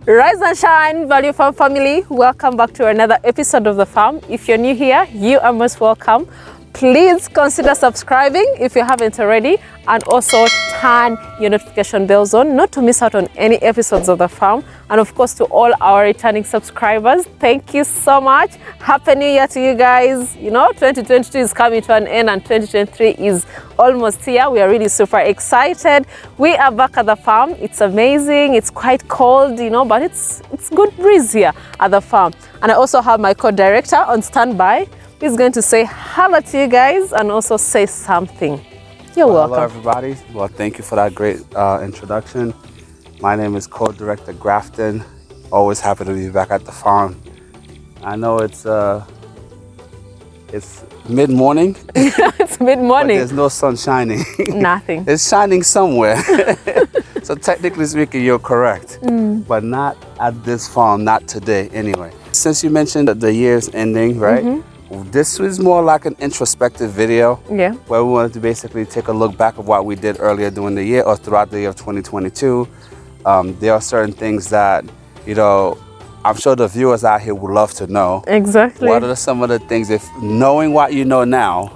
Rise and shine, Value Farm family. Welcome back to another episode of The Farm. If you're new here, you are most welcome. Please consider subscribing if you haven't already, and also turn your notification bells on not to miss out on any episodes of The Farm. And of course, to all our returning subscribers, thank you so much. Happy New Year to you guys. You know, 2022 is coming to an end and 2023 is almost here. We are really super excited. We are back at The Farm. It's amazing. It's quite cold, you know, but it's good breeze here at The Farm. And I also have my co-director on standby. He's going to say hello to you guys and also say something. You're welcome. Hello, everybody. Well, thank you for that great introduction. My name is Co-Director Grafton. Always happy to be back at The Farm. I know it's mid-morning. It's mid-morning. But there's no sun shining. Nothing. It's shining somewhere. So technically speaking, you're correct. But not at this farm, not today anyway. Since you mentioned that the year's ending, right? This was more like an introspective video where we wanted to basically take a look back of what we did earlier during the year or throughout the year of 2022. There are certain things that, you know, I'm sure the viewers out here would love to know. Exactly. What are some of the things, if knowing what you know now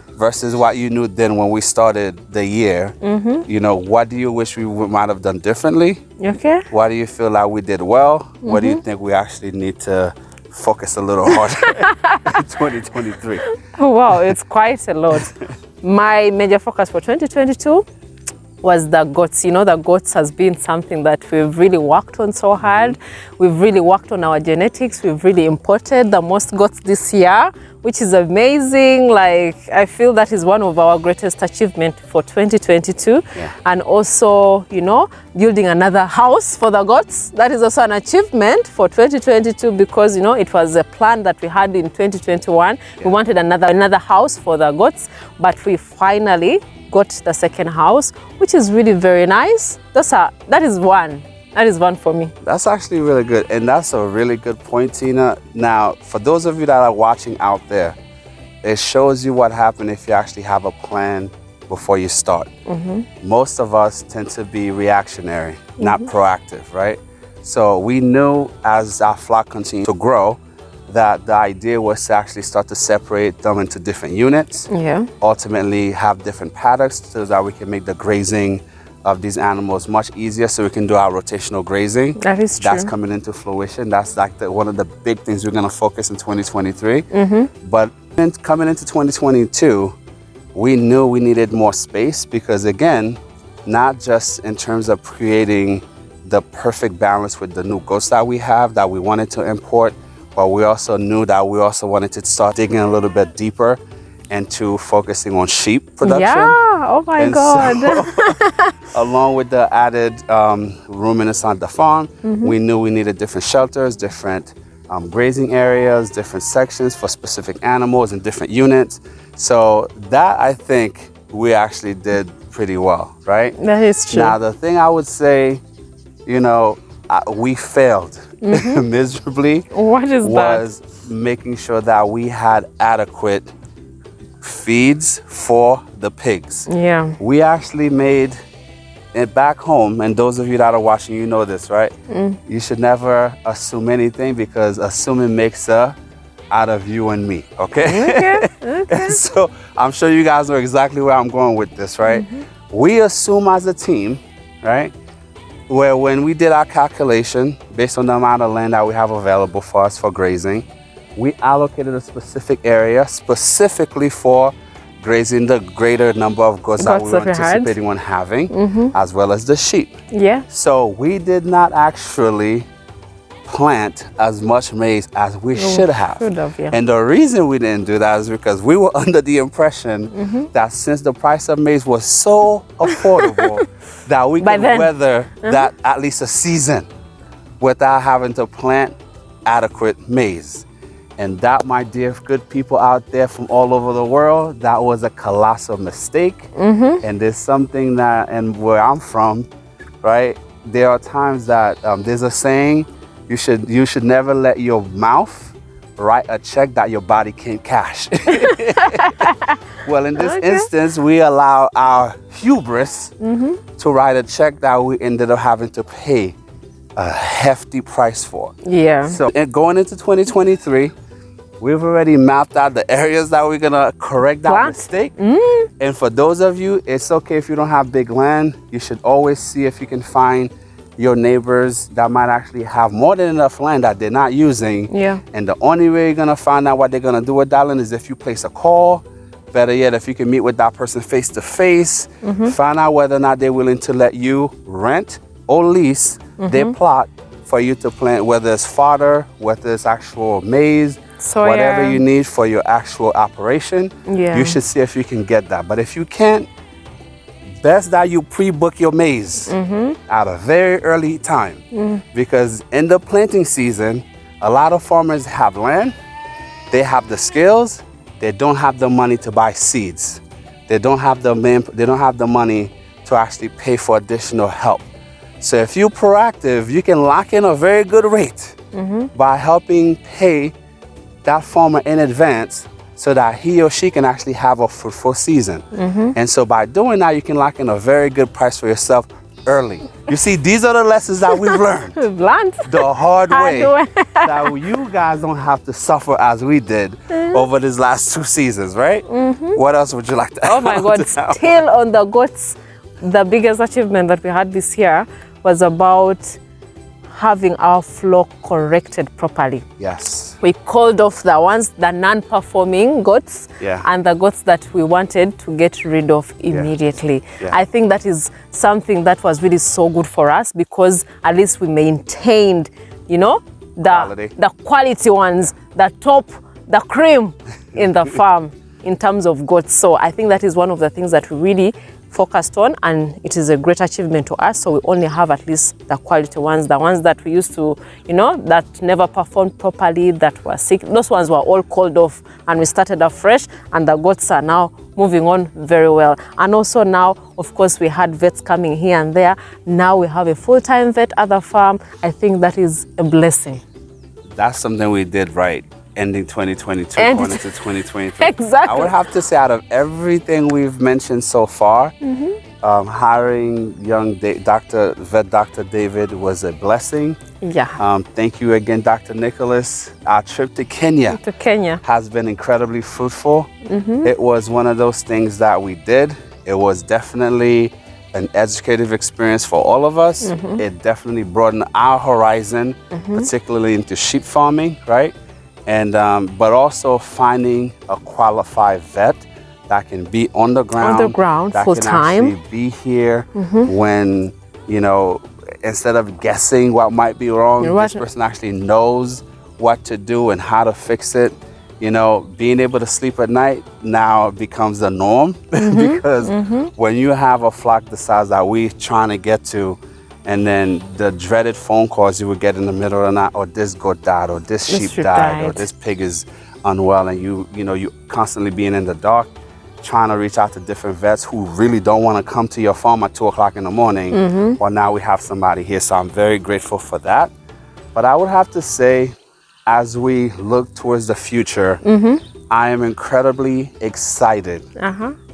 versus what you knew then when we started the year, you know, what do you wish we might have done differently? Okay. What do you feel like we did well? What do you think we actually need to focus a little harder in 2023? Wow, it's quite a lot. My major focus for 2022 was the goats. You know, the goats has been something that we've really worked on so hard. We've really worked on our genetics. We've really imported the most goats this year, which is amazing. Like, I feel that is one of our greatest achievements for 2022. And also, you know, building another house for the goats. That is also an achievement for 2022 because, you know, it was a plan that we had in 2021. We wanted another house for the goats, but we finally got the second house, which is really very nice. That is one for me. That's actually really good, and that's a really good point, Tina. Now, for those of you that are watching out there, it shows you what happened if you actually have a plan before you start. Most of us tend to be reactionary, not proactive, right? So we knew as our flock continued to grow that the idea was to actually start to separate them into different units. Ultimately have different paddocks so that we can make the grazing of these animals much easier, so we can do our rotational grazing. That is true. That's coming into fruition. That's like one of the big things we're going to focus in 2023. But coming into 2022, we knew we needed more space because, again, not just in terms of creating the perfect balance with the new goats that we have that we wanted to import, but we also knew that we also wanted to start digging a little bit deeper into focusing on sheep production. Yeah, oh my God. So, along with the added room inside the farm, we knew we needed different shelters, different grazing areas, different sections for specific animals and different units. So that, I think, we actually did pretty well, right? That is true. Now, the thing I would say, you know, we failed miserably. What is was that? Making sure that we had adequate feeds for the pigs. We actually made it back home, and those of you that are watching, you know this, right? You should never assume anything because assuming makes out of you and me, okay? Okay. So I'm sure you guys know exactly where I'm going with this, right? We assume as a team, right? Where when we did our calculation, based on the amount of land that we have available for us for grazing, we allocated a specific area specifically for grazing the greater number of goats that we were anticipating on having, as well as the sheep. So we did not actually plant as much maize as we should have. And the reason we didn't do that is because we were under the impression that since the price of maize was so affordable, that we could weather that at least a season without having to plant adequate maize. And that, my dear good people out there from all over the world, that was a colossal mistake. And there's something that, and where I'm from, right, there are times that there's a saying, you should never let your mouth write a check that your body can't cash. Well, in this instance, we allow our hubris to write a check that we ended up having to pay a hefty price for. Yeah. So going into 2023, we've already mapped out the areas that we're gonna correct that mistake. And for those of you, it's okay if you don't have big land. You should always see if you can find your neighbors that might actually have more than enough land that they're not using. Yeah. And the only way you're gonna find out what they're gonna do with that land is if you place a call. Better yet, if you can meet with that person face to face, find out whether or not they're willing to let you rent or lease their plot for you to plant, whether it's fodder, whether it's actual maize, whatever you need for your actual operation. You should see if you can get that. But if you can't, best that you pre-book your maize at a very early time, because in the planting season, a lot of farmers have land, they have the skills, they don't have the money to buy seeds. They don't have the money to actually pay for additional help. So if you're proactive, you can lock in a very good rate by helping pay that farmer in advance so that he or she can actually have a fruitful season. And so by doing that, you can lock in a very good price for yourself early. You see, these are the lessons that we've learned. The hard way. That you guys don't have to suffer as we did over these last 2 seasons, right? What else would you like to add? Oh my God, still on the goats, the biggest achievement that we had this year was about having our flock corrected properly. Yes. We called off the non-performing goats and the goats that we wanted to get rid of immediately. I think that is something that was really so good for us because at least we maintained, you know, the quality ones, the cream in the farm in terms of goats. So I think that is one of the things that we really focused on, and it is a great achievement to us. So we only have at least the quality ones, the ones that we used to, you know, that never performed properly, that were sick. Those ones were all called off and we started afresh, and the goats are now moving on very well. And also now, of course, we had vets coming here and there. Now we have a full-time vet at the farm. I think that is a blessing. That's something we did right. Ending 2022, going into 2023. Exactly. I would have to say, out of everything we've mentioned so far, hiring young vet Dr. David was a blessing. Thank you again, Dr. Nicholas. Our trip to Kenya has been incredibly fruitful. It was one of those things that we did. It was definitely an educative experience for all of us. It definitely broadened our horizon, particularly into sheep farming, right? And but also finding a qualified vet that can be on the ground, that full can time, actually be here when, you know, instead of guessing what might be wrong, this person actually knows what to do and how to fix it. You know, being able to sleep at night now becomes the norm because when you have a flock the size that we're trying to get to, and then the dreaded phone calls you would get in the middle of the night, or this goat died, or this sheep died, or this pig is unwell, and you constantly being in the dark, trying to reach out to different vets who really don't want to come to your farm at 2 o'clock in the morning. Well, now we have somebody here, so I'm very grateful for that. But I would have to say, as we look towards the future, I am incredibly excited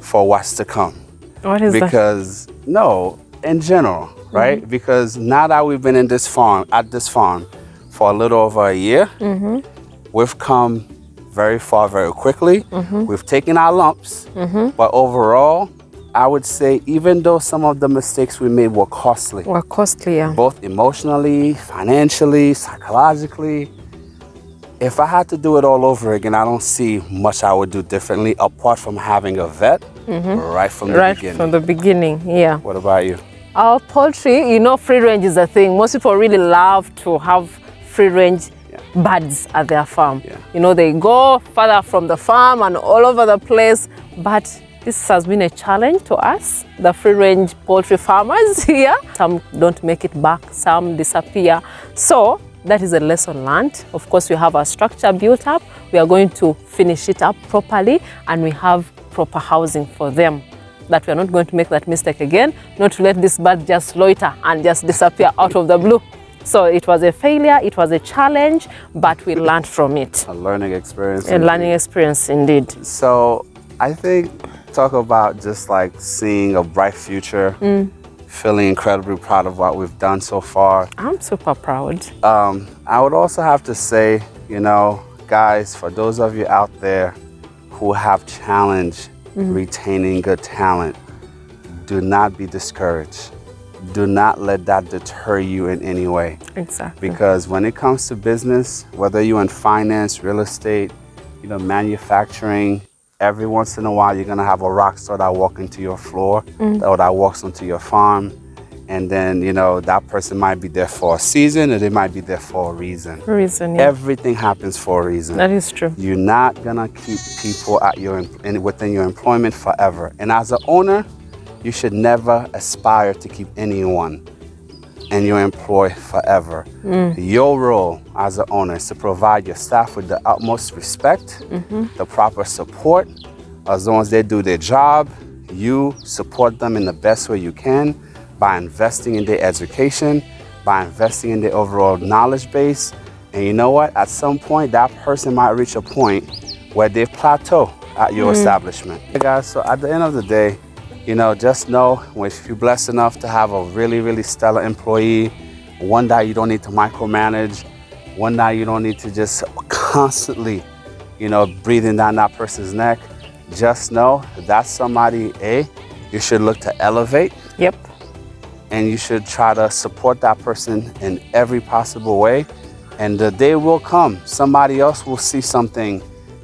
for what's to come. What is because, that? No, in general, right? Because now that we've been at this farm for a little over a year, we've come very far very quickly. We've taken our lumps, but overall, I would say even though some of the mistakes we made were costly, both emotionally, financially, psychologically, if I had to do it all over again, I don't see much I would do differently apart from having a vet right from the beginning. What about you? Our poultry, you know, free range is a thing. Most people really love to have free range birds at their farm. You know, they go further from the farm and all over the place, but this has been a challenge to us, the free range poultry farmers here. Some don't make it back, some disappear. So that is a lesson learned. Of course, we have our structure built up. We are going to finish it up properly, and we have proper housing for them. That we are not going to make that mistake again, not to let this bird just loiter and just disappear out of the blue. So it was a failure, it was a challenge, but we learned from it. A learning experience. A learning experience indeed. So I think, talk about just like seeing a bright future. feeling incredibly proud of what we've done so far. I'm super proud. I would also have to say, you know, guys, for those of you out there who have challenge retaining good talent, do not be discouraged. Do not let that deter you in any way. Exactly. Because when it comes to business, whether you're in finance, real estate, you know, manufacturing, every once in a while you're gonna have a rock star that walks into your floor or that walks onto your farm, and then, you know, that person might be there for a season or they might be there for a reason. Yeah. Everything happens for a reason. That is true. You're not gonna keep people at within your employment forever. And as an owner, you should never aspire to keep anyone in your employ forever. Your role as an owner is to provide your staff with the utmost respect, the proper support. As long as they do their job, you support them in the best way you can by investing in their education, by investing in their overall knowledge base. And you know what? At some point, that person might reach a point where they plateau at your establishment. Hey guys, so at the end of the day, you know, just know if you're blessed enough to have a really, really stellar employee, one that you don't need to micromanage, one that you don't need to just constantly, you know, breathing down that person's neck, just know that's somebody, you should look to elevate. Yep. And you should try to support that person in every possible way. And the day will come, somebody else will see something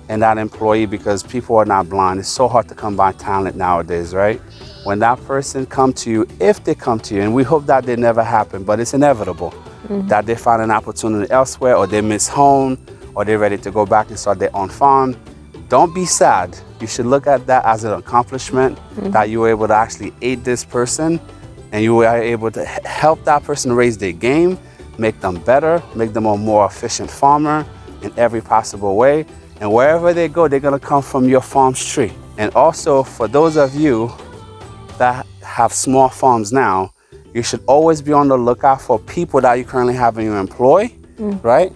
in that employee, because people are not blind. It's so hard to come by talent nowadays, right? When that person come to you, if they come to you, and we hope that they never happen, but it's inevitable that they find an opportunity elsewhere, or they miss home, or they're ready to go back and start their own farm. Don't be sad. You should look at that as an accomplishment, that you were able to actually aid this person, and you were able to help that person raise their game, make them better, make them a more efficient farmer in every possible way. And wherever they go, they're gonna come from your farm's tree. And also, for those of you that have small farms now, you should always be on the lookout for people that you currently have in your employ, right?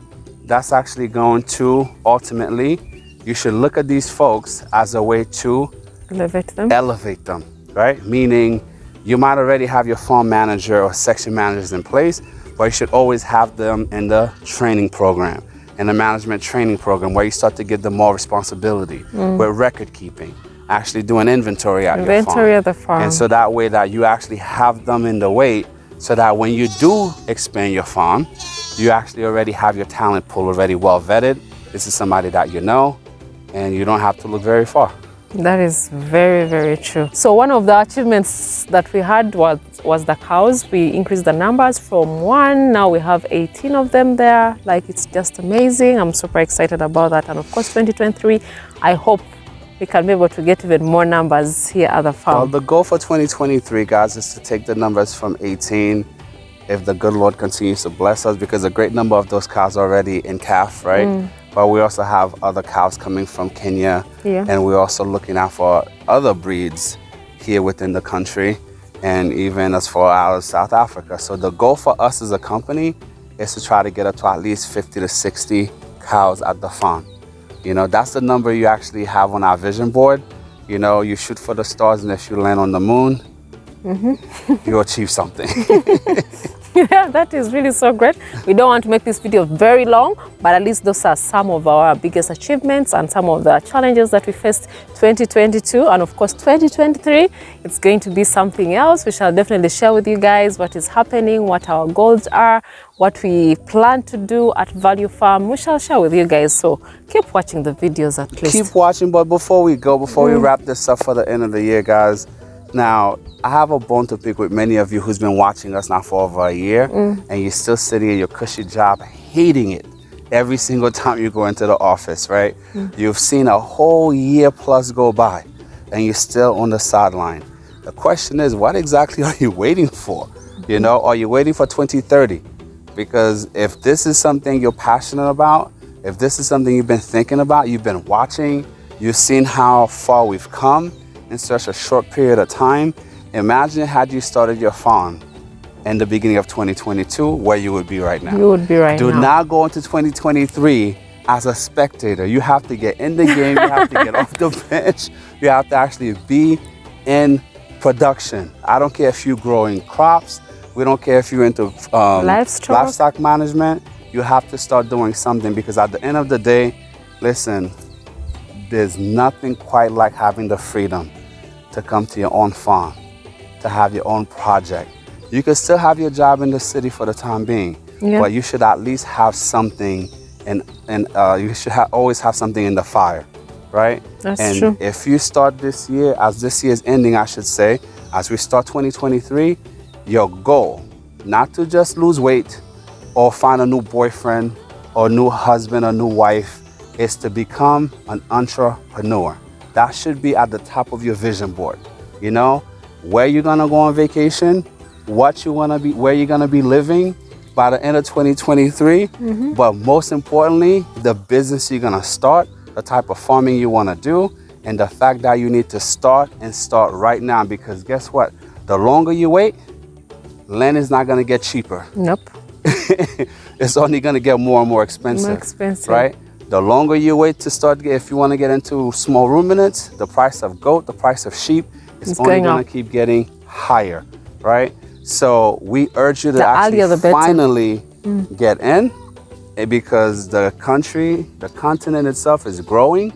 That's actually going to ultimately, you should look at these folks as a way to elevate them, right? Meaning, you might already have your farm manager or section managers in place, but you should always have them in the training program, in the management training program, where you start to give them more responsibility with record keeping, actually doing inventory at your farm. At the farm. And so that way that you actually have them in the weight, so that when you do expand your farm, you actually already have your talent pool already well vetted. This is somebody that you know, and you don't have to look very far. That is very, very true. So one of the achievements that we had was the cows. We increased the numbers from 1, now we have 18 of them there. Like, it's just amazing. I'm super excited about that. And of course, 2023, I hope we can be able to get even more numbers here at the farm. Well, the goal for 2023, guys, is to take the numbers from 18, if the good Lord continues to bless us, because a great number of those cows are already in calf, right? But we also have other cows coming from Kenya, and we're also looking out for other breeds here within the country, and even as far out as South Africa. So the goal for us as a company is to try to get up to at least 50 to 60 cows at the farm. You know, that's the number you actually have on our vision board. You know, you shoot for the stars, and if you land on the moon, you achieve something. Yeah, that is really so great. We don't want to make this video very long, but at least those are some of our biggest achievements and some of the challenges that we faced 2022. And of course, 2023, it's going to be something else. We shall definitely share with you guys what is happening, what our goals are, what we plan to do at Value Farm. We shall share with you guys. So keep watching the videos at least. Keep watching, but before we wrap this up for the end of the year, guys, now, I have a bone to pick with many of you who's been watching us now for over a year, and you're still sitting in your cushy job, hating it every single time you go into the office, right? You've seen a whole year plus go by, and you're still on the sideline. The question is, what exactly are you waiting for? You know, are you waiting for 2030? Because if this is something you're passionate about, if this is something you've been thinking about, you've been watching, you've seen how far we've come in such a short period of time, imagine had you started your farm in the beginning of 2022, where you would be right now. You would be right now. Do not go into 2023 as a spectator. You have to get in the game, you have to get off the bench, you have to actually be in production. I don't care if you're growing crops. We don't care if you're into livestock management. You have to start doing something, because at the end of the day, listen, there's nothing quite like having the freedom to come to your own farm, to have your own project. You can still have your job in the city for the time being, but you should at least have something, and you should always have something in the fire, right? That's true. If you start this year, as this year is ending, I should say, as we start 2023, your goal, not to just lose weight or find a new boyfriend or new husband or new wife, is to become an entrepreneur. That should be at the top of your vision board. You know, where you're gonna go on vacation, what you wanna be, where you're gonna be living by the end of 2023, but most importantly, the business you're gonna start, the type of farming you wanna do, and the fact that you need to start right now, because guess what? The longer you wait, land is not gonna get cheaper. Nope. It's only gonna get more and more expensive. More expensive. Right? The longer you wait to start, if you wanna get into small ruminants, the price of goat, the price of sheep, it's only gonna keep getting higher, right? So we urge you to actually finally get in, because the continent itself is growing,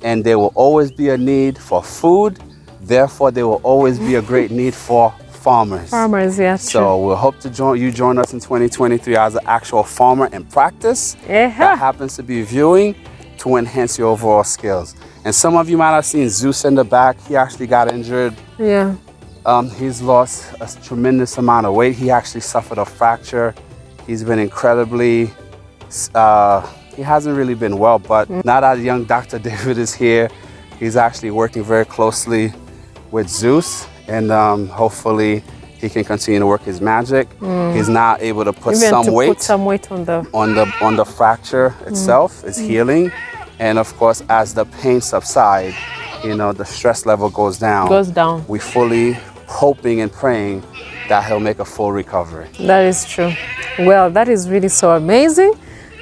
and there will always be a need for food. Therefore, there will always be a great need for farmers. Farmers, yes. So we'll hope to join us in 2023 as an actual farmer in practice that happens to be viewing to enhance your overall skills. And some of you might have seen Zeus in the back. He actually got injured. Yeah. He's lost a tremendous amount of weight. He actually suffered a fracture. He's been incredibly, he hasn't really been well, but now that young Dr. David is here, he's actually working very closely with Zeus, and hopefully he can continue to work his magic. He's now able to put some weight on the fracture itself. It's healing, and of course, as the pain subsides, you know, the stress level goes down. We fully hoping and praying that he'll make a full recovery. That is true. Well, that is really so amazing.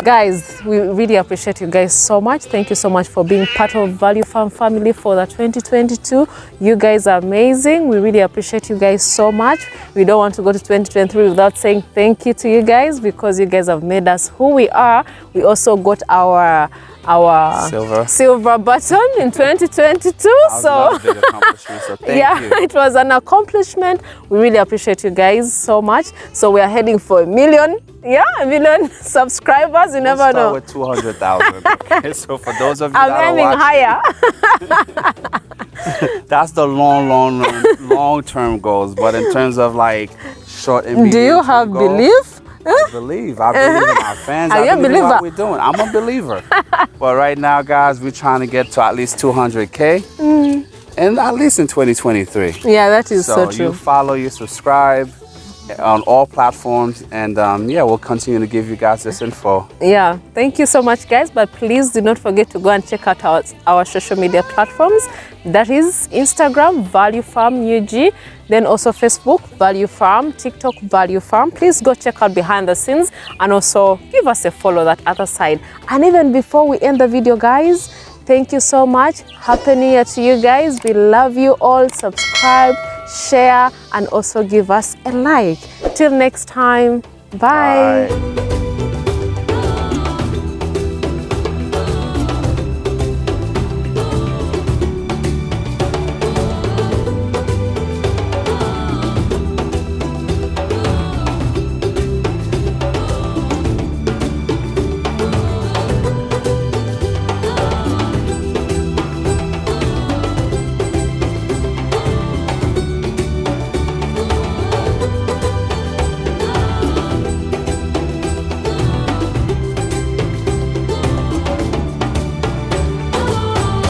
Guys, we really appreciate you guys so much. Thank you so much for being part of Value Farm family for the 2022. You guys are amazing. We really appreciate you guys so much. We don't want to go to 2023 without saying thank you to you guys, because you guys have made us who we are. We also got our silver button in 2022. So thank you. It was an accomplishment. We really appreciate you guys so much. So we are heading for 1 million. Yeah, 1 million subscribers. You never know. With 200,000. Okay? So for those of you that are watching, higher. That's the long-term goals. But in terms of like short and medium, do you have belief? I believe in our fans. I believe in what we're doing. I'm a believer. But right now, guys, we're trying to get to at least 200K, and at least in 2023. Yeah, that is so true. So you follow, you subscribe on all platforms, and yeah, we'll continue to give you guys this info. Yeah, thank you so much, guys. But please do not forget to go and check out our social media platforms. That is Instagram, Value Farm UG, then also Facebook, Value Farm, TikTok, Value Farm. Please go check out behind the scenes, and also give us a follow that other side. And even before we end the video, guys, thank you so much. Happy New Year to you guys. We love you all. Subscribe, share, and also give us a like. Till next time, bye.